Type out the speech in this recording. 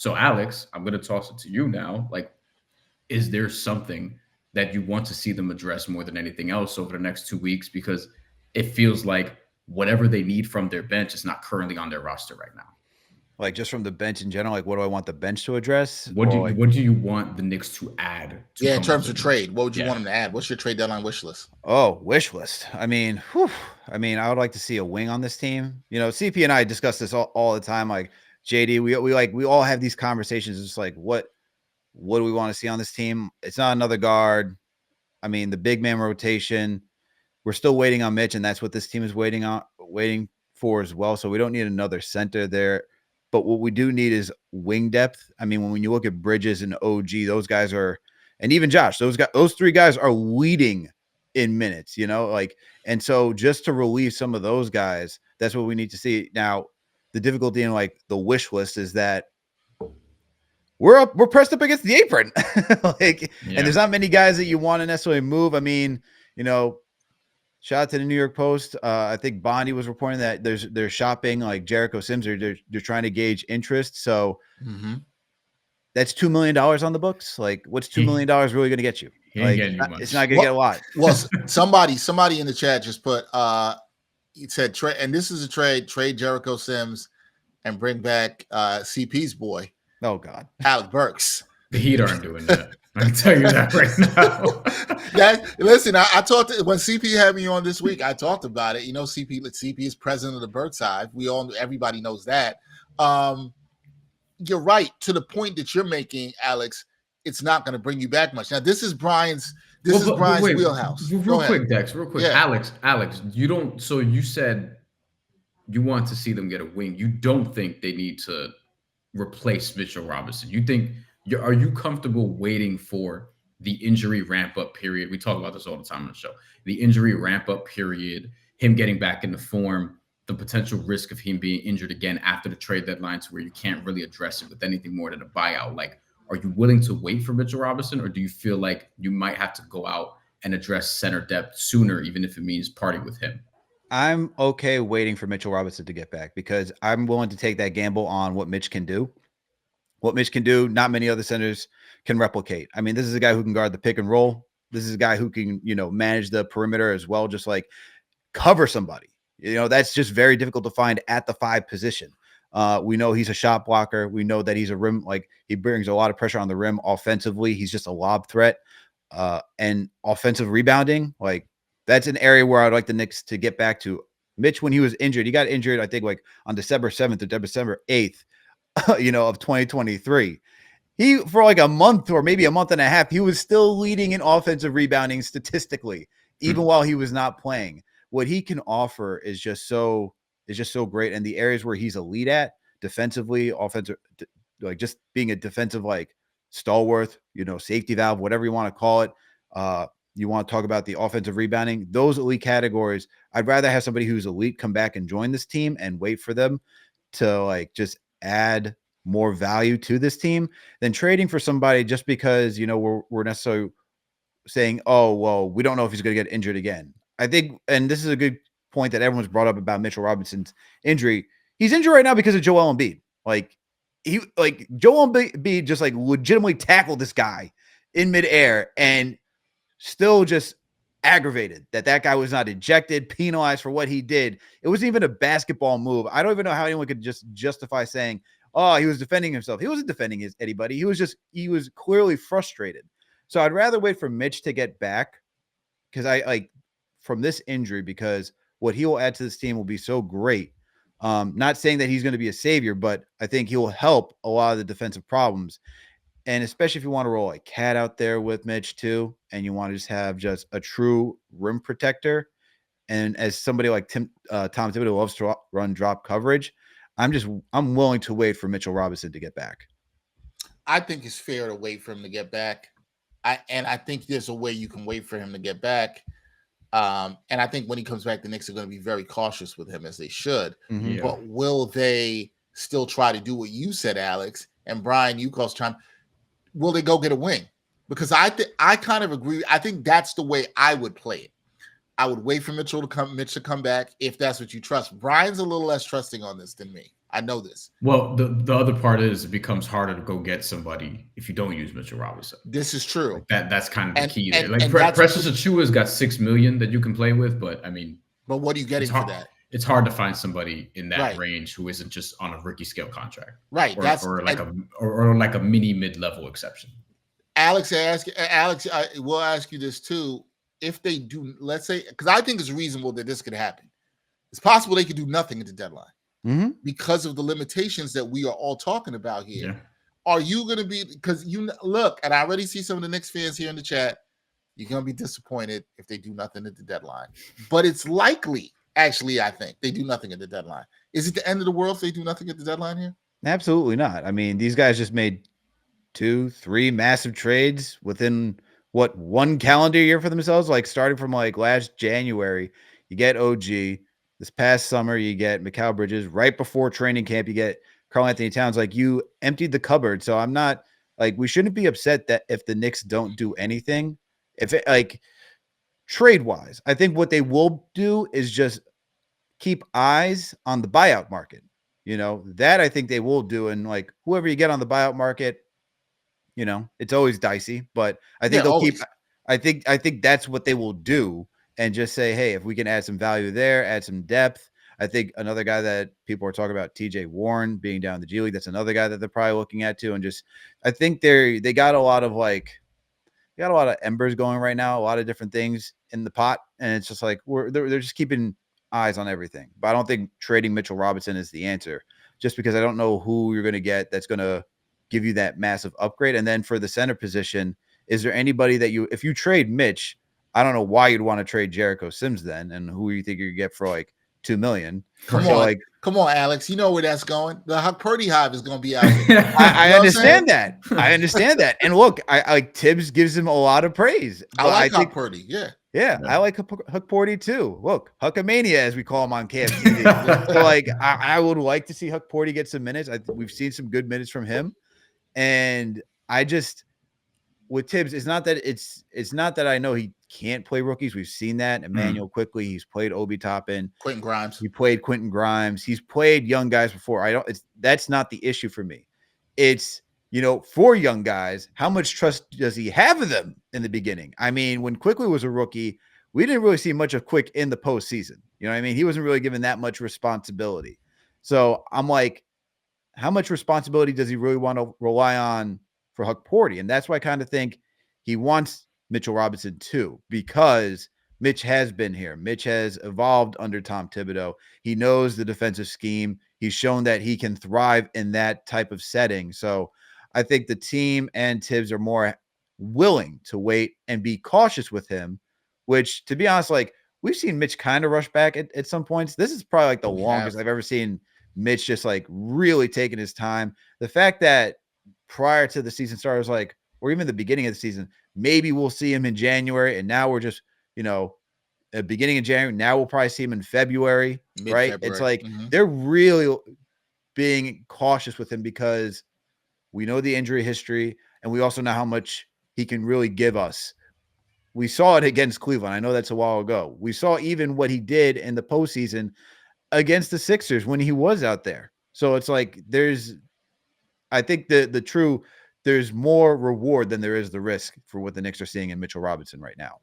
So, Alex, I'm going to toss it to you now. Like, is there something that you want to see them address more than anything else over the next 2 weeks? Because it feels like whatever they need from their bench is not currently on their roster right now. Like just from the bench in general, like what do I want the bench to address? What do Or you like, what do you want the Knicks to add to Yeah, in come up terms with of more? trade, what would you Yeah. want them to add? What's your trade deadline wish list? oh, wish list. I mean, whew, I mean, I would like to see a wing on this team. You know, CP and I discuss this all the time. Like JD, we all have these conversations. It's like what do we want to see on this team? It's not another guard. I mean, the big man rotation. We're still waiting on Mitch, and that's what this team is waiting for as well. So we don't need another center there. But what we do need is wing depth. I mean, when you look at Bridges and OG, those guys are, and even Josh, those three guys are leading in minutes, like, and so just to relieve some of those guys, that's what we need to see. Now, the difficulty in like the wish list is that we're pressed up against the apron. Like, and Yeah. there's not many guys that you want to necessarily move. I mean, shout out to the New York Post. I think Bondi was reporting that they're shopping like Jericho Sims, or they're trying to gauge interest. So that's $2 million on the books. Like, what's $2 He million really going to get you? he ain't Like, getting you it's not much. going to get a lot. Well, somebody in the chat just put he said trade, and this is a trade Jericho Sims and bring back CP's boy, Oh God, Alec Burks. The Heat aren't doing that. I can tell you that right now. Listen, I talked when CP had me on this week. I talked about it. CP is president of the Burks Hive. Everybody knows that. You're right to the point that you're making, Alex. It's not going to bring you back much. Now, this is Bryan's Wait, wheelhouse. Real quick, Dex. Real quick, Yeah. Alex. You don't. So you said you want to see them get a wing. You don't think they need to replace Mitchell Robinson. You think are you comfortable waiting for the injury ramp up period? We talk about this all the time on the show. The injury ramp up period, him getting back into form, the potential risk of him being injured again after the trade deadline, to where you can't really address it with anything more than a buyout. Like, are you willing to wait for Mitchell Robinson, or do you feel like you might have to go out and address center depth sooner, even if it means parting with him? I'm okay waiting for Mitchell Robinson to get back because I'm willing to take that gamble on what Mitch can do. What Mitch can do, not many other centers can replicate. I mean, this is a guy who can guard the pick and roll. This is a guy who can, manage the perimeter as well, just like cover somebody. That's just very difficult to find at the 5 position. We know he's a shot blocker. We know that he's a rim, like he brings a lot of pressure on the rim offensively. He's just a lob threat. And offensive rebounding, like that's an area where I'd like the Knicks to get back to. Mitch, when he was injured, he got injured, I think, like on December 7th or December 8th, of 2023. He, for like a month or maybe a month and a half, he was still leading in offensive rebounding statistically, even while he was not playing. What he can offer is just so great. And the areas where he's elite at defensively, offensive, like just being a defensive, like stalwart, safety valve, whatever you want to call it. You want to talk about the offensive rebounding, those elite categories. I'd rather have somebody who's elite come back and join this team and wait for them to like just add more value to this team than trading for somebody just because, we're necessarily saying, oh, well, we don't know if he's going to get injured again. I think, and this is a good point that everyone's brought up about Mitchell Robinson's injury. He's injured right now because of Joel Embiid. Joel Embiid just like legitimately tackled this guy in midair and still just aggravated that guy was not ejected, penalized for what he did. It wasn't even a basketball move. I don't even know how anyone could just justify saying, oh, he was defending himself. He wasn't defending anybody. He was clearly frustrated. So I'd rather wait for Mitch to get back because from this injury, because what he will add to this team will be so great. Not saying that he's going to be a savior, but I think he will help a lot of the defensive problems. And especially if you want to roll like Cat out there with Mitch too, and you want to just have just a true rim protector. And as somebody like Tom Thibodeau loves to run drop coverage, I'm willing to wait for Mitchell Robinson to get back. I think it's fair to wait for him to get back. I think there's a way you can wait for him to get back. And I think when he comes back, the Knicks are going to be very cautious with him, as they should. Mm-hmm. Yeah. But will they still try to do what you said, Alex? And Bryan, you caused time. Will they go get a wing? Because I kind of agree. I think that's the way I would play it. I would wait for Mitch to come back if that's what you trust. Bryan's a little less trusting on this than me. I know this. Well, the other part is it becomes harder to go get somebody if you don't use Mitchell Robinson. This is true. Like that's kind of the And- key there. and- Like and that's- Precious Achua's got $6 million that you can play with, but I mean, But what are you getting it's for hard, that? it's hard to find somebody in that Right. range who isn't just on a rookie scale contract, Right. or like a mini mid-level exception. Alex, I will ask you this too. If they do, let's say, because I think it's reasonable that this could happen. It's possible they could do nothing at the deadline because of the limitations that we are all talking about here. Yeah. Are you going to be, because you look, and I already see some of the Knicks fans here in the chat, you're going to be disappointed if they do nothing at the deadline. But it's likely, actually, I think, they do nothing at the deadline. Is it the end of the world if they do nothing at the deadline here? Absolutely not. I mean, these guys just made 2-3 massive trades within one calendar year for themselves. Like starting from like last January, you get OG. This past summer, you get Mikal Bridges. Right before training camp, you get Karl Anthony Towns. Like you emptied the cupboard. So I'm not like, we shouldn't be upset that if the Knicks don't do anything, if it like trade wise, I think what they will do is just keep eyes on the buyout market. You know, that I think they will do. And like whoever you get on the buyout market, you know, it's always dicey, but I think they'll always. keep, I think that's what they will do. And just say, hey, if we can add some value there, add some depth. I think another guy that people are talking about, TJ Warren being down in the G League, that's another guy that they're probably looking at too. And just, I think they got a lot of embers going right now, a lot of different things in the pot. And it's just like, they're just keeping eyes on everything. But I don't think trading Mitchell Robinson is the answer, just because I don't know who you're going to get that's going to give you that massive upgrade. And then for the center position, is there anybody that if you trade Mitch, I don't know why you'd want to trade Jericho Sims then, and who you think you get for like $2 million. Come on, Alex. You know where that's going. The Huck Purdy hive is going to be out there. I understand that. I understand that. And look, I like Tibbs gives him a lot of praise. I like Huck Purdy. Yeah, I like Huck Purdy too. Look, Huckamania, as we call him on KFTV. So like, I would like to see Huck Purdy get some minutes. We've seen some good minutes from him, and I just with Tibbs, it's not that I know he can't play rookies. We've seen that. Emmanuel Quickly, he's played Obi Toppin. Quentin Grimes. He played Quentin Grimes. He's played young guys before. That's not the issue for me. It's, you know, for young guys, how much trust does he have of them in the beginning? I mean, when Quickly was a rookie, we didn't really see much of Quick in the postseason. You know what I mean? He wasn't really given that much responsibility. So I'm like, how much responsibility does he really want to rely on for Huck Purdy? And that's why I kind of think he wants Mitchell Robinson too, because Mitch has been here. Mitch has evolved under Tom Thibodeau. He knows the defensive scheme. He's shown that he can thrive in that type of setting. So I think the team and Tibbs are more willing to wait and be cautious with him, which, to be honest, like we've seen Mitch kind of rush back at some points. This is probably like the longest I've ever seen Mitch just like really taking his time. The fact that prior to the season started, like, or even the beginning of the season, maybe we'll see him in January. And now we're just, you know, beginning of January. Now we'll probably see him in February, right? It's like they're really being cautious with him because we know the injury history and we also know how much he can really give us. We saw it against Cleveland. I know that's a while ago. We saw even what he did in the postseason against the Sixers when he was out there. So it's like I think there's more reward than there is the risk for what the Knicks are seeing in Mitchell Robinson right now.